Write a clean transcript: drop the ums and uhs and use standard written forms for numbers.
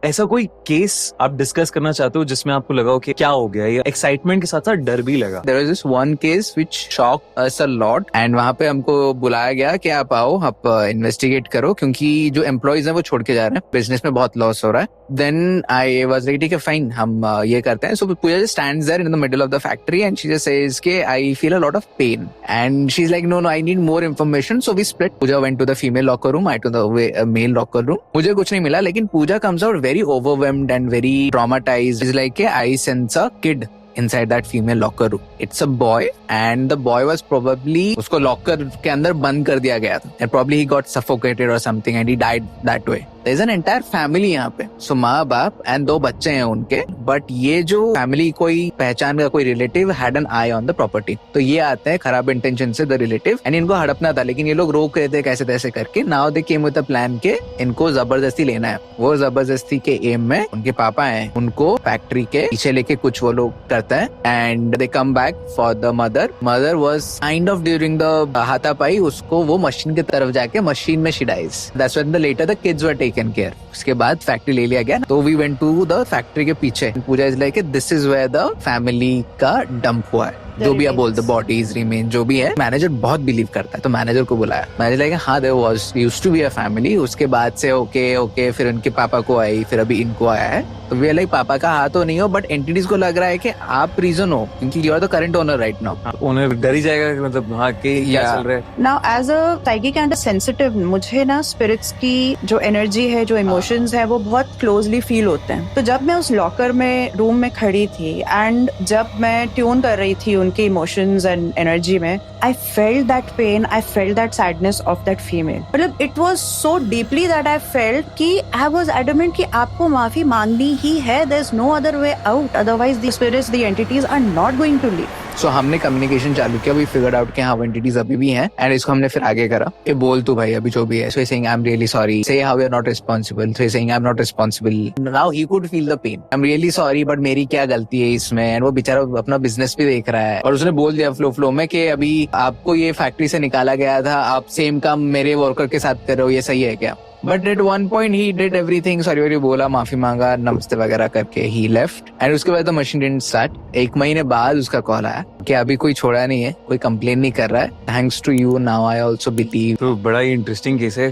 ऐसा कोई केस आप डिस्कस करना चाहते हो जिसमें आपको लगा हो कि क्या हो गया, या एक्साइटमेंट के साथ साथ डर भी लगा? There was this one case which shocked us a lot and वहाँ पे हमको बुलाया गया कि आप आओ, आप इन्वेस्टिगेट करो, क्योंकि जो एम्प्लॉइज हैं वो छोड़ के जा रहे हैं, बिजनेस में बहुत लॉस हो रहा है. Then I was like, ठीक है फाइन, हम ये करते हैं. So Pooja just stands there in the middle of the factory and she just says कि I feel a lot of pain, and she's like, no, I need more information. So we split. Pooja went to the female locker room, I to the male locker room. मुझे कुछ नहीं मिला, लेकिन Pooja comes out very overwhelmed and very traumatized. It's like I sense a kid inside that female locker room. It's a boy and the boy was probably उसको locker के अंदर बंद कर दिया गया था and probably he got suffocated or something and he died that way. There's an entire family यहाँ पे. So माँ बाप and 2 बच्चे हैं उनके, but ये जो फैमिली कोई पहचान का कोई relative had an eye on the property. तो ये आते हैं खराब इंटेंशन से the relative and इनको हड़पना था, लेकिन ये लोग रोक रहे थे कैसे तैसे करके. Now they came with a plan के इनको जबरदस्ती लेना है. वो जबरदस्ती के एम में उनके पापा हैं, उनको फैक्ट्री के पीछे लेके कुछ वो लोग करते हैं and they come back for the mother. Mother was kind of during the हाथापाई उसको वो मशीन की तरफ जाके मशीन में she dies. That's when later the kids were taken care. उसके बाद फैक्ट्री ले लिया गया. तो we went to the factory के पीछे. पूजा is like this is where the family का डंप हुआ है. जो भी आप बोलते बॉडीज रिमेन जो भी है. मैनेजर बहुत बिलीव करता है, तो मैनेजर को बुलाया. मैनेजर लाइक हाँ there was used to be a family. उसके बाद से ओके फिर उनके पापा को आई, फिर अभी इनको आया है. तो वी लाइक पापा का हाथ तो नहीं हो, बट एंटिटीज को लग रहा है कि आप रीजन हो, क्योंकि you are the current owner right now. Owner डर ही जाएगा कि मतलब हाँ कि क्या चल रहा है. Now as a psychic and sensitive, मुझे ना स्पिरिट्स की जो एनर्जी है, जो इमोशंस है, वो बहुत क्लोजली फील होते हैं. तो जब मैं उस लॉकर में रूम में खड़ी थी एंड जब मैं ट्यून कर रही थी उनके इमोशंस एंड एनर्जी में, I felt that pain, I felt that sadness of that female. मतलब it was so deeply that I felt कि आई वाज एडमेंट कि आपको माफी मांगनी ही है. There is no other way out, otherwise the spirits, the entities are not going to leave. So हमने communication चालू किया. वी फिगर्ड आउट कि हाँ वो एंटिटीज अभी भी हैं, एंड इसको हमने फिर आगे करा कि बोल तू भाई अभी जो भी है. So he saying I am really sorry. Say how you are not responsible. So he saying I am not responsible. Now he could feel the pain. I am really sorry, but मेरी क्या गलती है इसमें. And वो बेचारा अपना business भी देख रहा है, और उसने बोल दिया फ्लो में कि अभी आपको ये फैक्ट्री से निकाला गया था, आप सेम काम मेरे वर्कर के साथ कर रहे हो, ये सही है क्या. But at one point he did everything. Sorry बोला, माफी मांगा, नमस्ते वगैरह करके ही लेफ्ट. एंड उसके बाद द मशीन डिडंट स्टार्ट. 1 महीने बाद उसका कॉल आया कि अभी कोई छोड़ा नहीं है, कोई कंप्लेन नहीं कर रहा है. Thanks to you now I also believe. तो बड़ा ही इंटरेस्टिंग केस है.